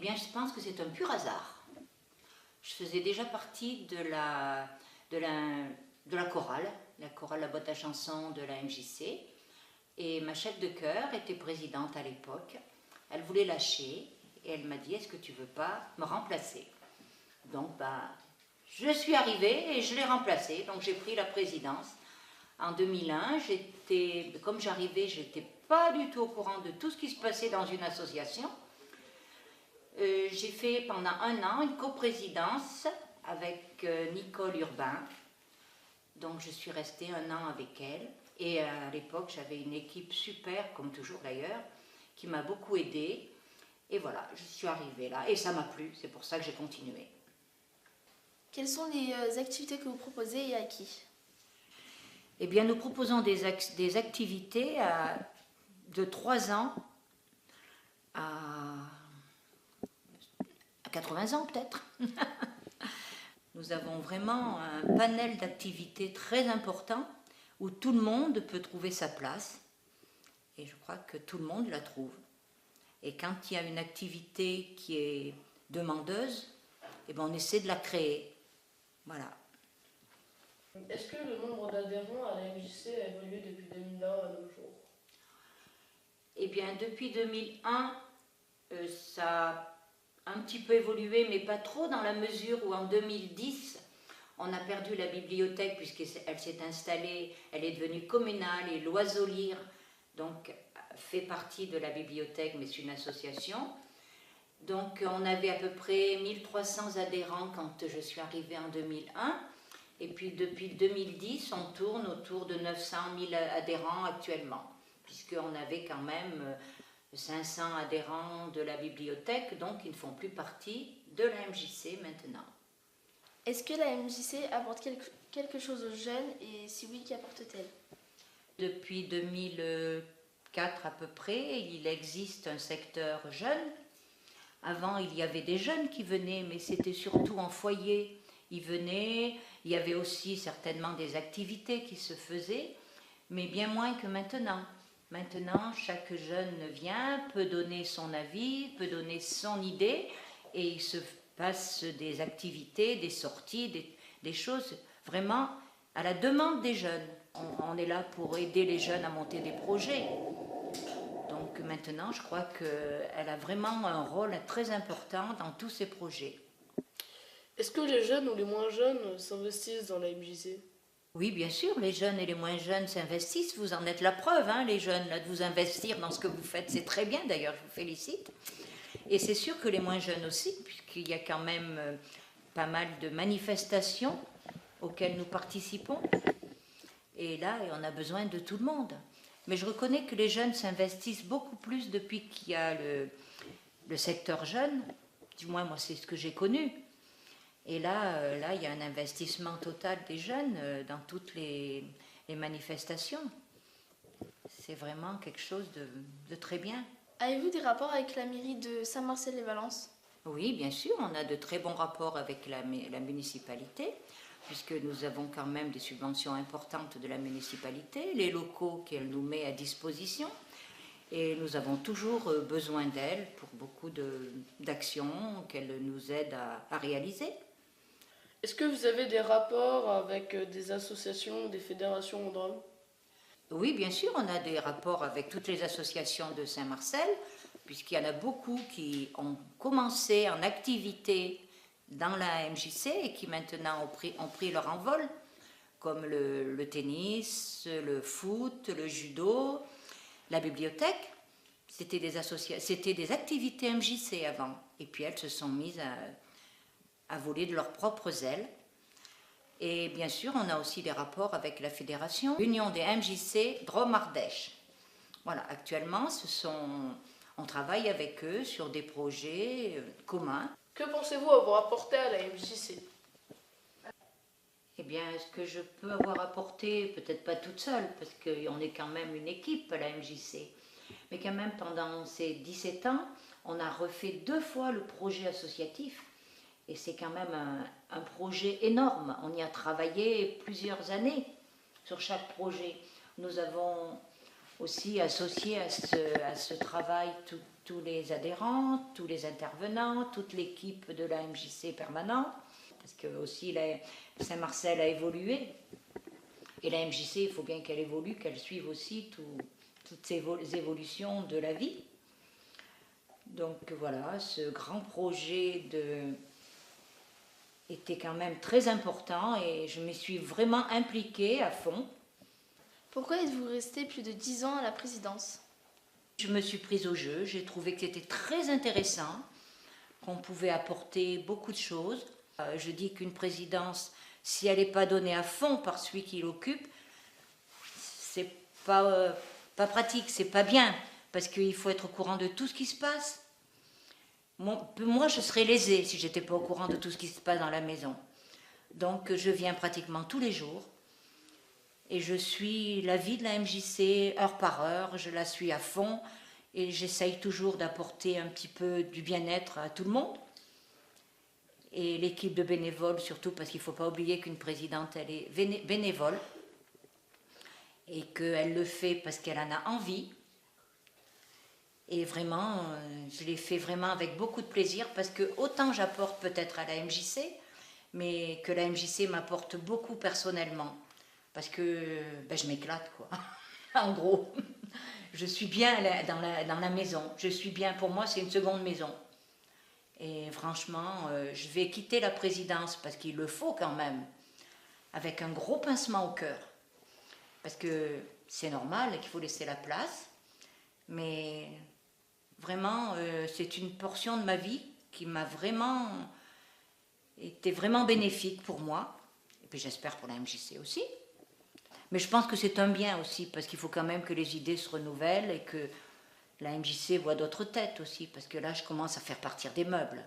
bien, je pense que c'est un pur hasard. Je faisais déjà partie de la chorale, la chorale La Boîte à Chansons de la MJC. Et ma chef de chœur était présidente à l'époque. Elle voulait lâcher et elle m'a dit, est-ce que tu veux pas me remplacer? Donc, je suis arrivée et je l'ai remplacée. Donc, j'ai pris la présidence. En 2001, comme j'arrivais, je n'étais pas du tout au courant de tout ce qui se passait dans une association. J'ai fait pendant 1 an une coprésidence avec Nicole Urbain. Donc je suis restée 1 an avec elle. Et à l'époque, j'avais une équipe super, comme toujours d'ailleurs, qui m'a beaucoup aidée. Et voilà, je suis arrivée là. Et ça m'a plu, c'est pour ça que j'ai continué. Quelles sont les activités que vous proposez et à qui? Eh bien, nous proposons des activités de 3 ans à 80 ans peut-être. Nous avons vraiment un panel d'activités très important où tout le monde peut trouver sa place. Et je crois que tout le monde la trouve. Et quand il y a une activité qui est demandeuse, eh bien on essaie de la créer. Voilà. Est-ce que le nombre d'adhérents à la MJC a évolué depuis 2001 à nos jours? Eh bien, depuis 2001, ça a un petit peu évolué, mais pas trop, dans la mesure où en 2010, on a perdu la bibliothèque puisqu'elle s'est installée, elle est devenue communale et l'Oiseau Lire, donc, fait partie de la bibliothèque, mais c'est une association. Donc, on avait à peu près 1300 adhérents quand je suis arrivée en 2001. Et puis depuis 2010, on tourne autour de 900 000 adhérents actuellement, puisqu'on avait quand même 500 adhérents de la bibliothèque, donc ils ne font plus partie de la MJC maintenant. Est-ce que la MJC apporte quelque chose aux jeunes et si oui, qu'apporte-t-elle? Depuis 2004 à peu près, il existe un secteur jeune. Avant, il y avait des jeunes qui venaient, mais c'était surtout en foyer. Ils venaient, il y avait aussi certainement des activités qui se faisaient, mais bien moins que maintenant. Maintenant, chaque jeune vient, peut donner son avis, peut donner son idée, et il se passe des activités, des sorties, des choses vraiment à la demande des jeunes. On est là pour aider les jeunes à monter des projets. Donc maintenant, je crois qu'elle a vraiment un rôle très important dans tous ces projets. Est-ce que les jeunes ou les moins jeunes s'investissent dans la MJC? Oui, bien sûr, les jeunes et les moins jeunes s'investissent. Vous en êtes la preuve, hein, les jeunes, là, de vous investir dans ce que vous faites. C'est très bien, d'ailleurs, je vous félicite. Et c'est sûr que les moins jeunes aussi, puisqu'il y a quand même pas mal de manifestations auxquelles nous participons. Et là, on a besoin de tout le monde. Mais je reconnais que les jeunes s'investissent beaucoup plus depuis qu'il y a le secteur jeune. Du moins, moi, c'est ce que j'ai connu. Et là, il y a un investissement total des jeunes dans toutes les manifestations. C'est vraiment quelque chose de très bien. Avez-vous des rapports avec la mairie de Saint-Marcel-les-Valences? Oui, bien sûr, on a de très bons rapports avec la municipalité, puisque nous avons quand même des subventions importantes de la municipalité, les locaux qu'elle nous met à disposition. Et nous avons toujours besoin d'elle pour beaucoup d'actions qu'elle nous aide à réaliser. Est-ce que vous avez des rapports avec des associations, des fédérations en Drôme? Oui, bien sûr, on a des rapports avec toutes les associations de Saint-Marcel, puisqu'il y en a beaucoup qui ont commencé en activité dans la MJC et qui maintenant ont pris leur envol, comme le tennis, le foot, le judo, la bibliothèque. C'était des activités MJC avant, et puis elles se sont mises à voler de leurs propres ailes. Et bien sûr, on a aussi des rapports avec la fédération, l'Union des MJC Drôme-Ardèche. Voilà, actuellement, on travaille avec eux sur des projets communs. Que pensez-vous avoir apporté à la MJC? Eh bien, ce que je peux avoir apporté, peut-être pas toute seule, parce qu'on est quand même une équipe à la MJC, mais quand même pendant ces 17 ans, on a refait 2 fois le projet associatif. Et c'est quand même un projet énorme. On y a travaillé plusieurs années sur chaque projet. Nous avons aussi associé à ce travail tous les adhérents, tous les intervenants, toute l'équipe de la MJC permanente, parce que aussi Saint-Marcel a évolué. Et la MJC, il faut bien qu'elle évolue, qu'elle suive aussi toutes ces évolutions de la vie. Donc voilà, ce grand projet était quand même très important et je me suis vraiment impliquée à fond. Pourquoi êtes-vous resté plus de 10 ans à la présidence? Je me suis prise au jeu, j'ai trouvé que c'était très intéressant, qu'on pouvait apporter beaucoup de choses. Je dis qu'une présidence, si elle n'est pas donnée à fond par celui qui l'occupe, c'est pas pratique, c'est pas bien, parce qu'il faut être au courant de tout ce qui se passe. Moi, je serais lésée si j'étais pas au courant de tout ce qui se passe dans la maison. Donc, je viens pratiquement tous les jours et je suis la vie de la MJC heure par heure, je la suis à fond et j'essaye toujours d'apporter un petit peu du bien-être à tout le monde. Et l'équipe de bénévoles surtout, parce qu'il ne faut pas oublier qu'une présidente, elle est bénévole et qu'elle le fait parce qu'elle en a envie. Et vraiment, je l'ai fait vraiment avec beaucoup de plaisir parce que autant j'apporte peut-être à la MJC, mais que la MJC m'apporte beaucoup personnellement. Parce que je m'éclate, quoi. En gros, je suis bien dans la maison. Je suis bien, pour moi, c'est une seconde maison. Et franchement, je vais quitter la présidence parce qu'il le faut quand même, avec un gros pincement au cœur. Parce que c'est normal qu'il faut laisser la place, mais vraiment, c'est une portion de ma vie qui m'a vraiment été vraiment bénéfique pour moi, et puis j'espère pour la MJC aussi. Mais je pense que c'est un bien aussi, parce qu'il faut quand même que les idées se renouvellent et que la MJC voit d'autres têtes aussi, parce que là, je commence à faire partir des meubles.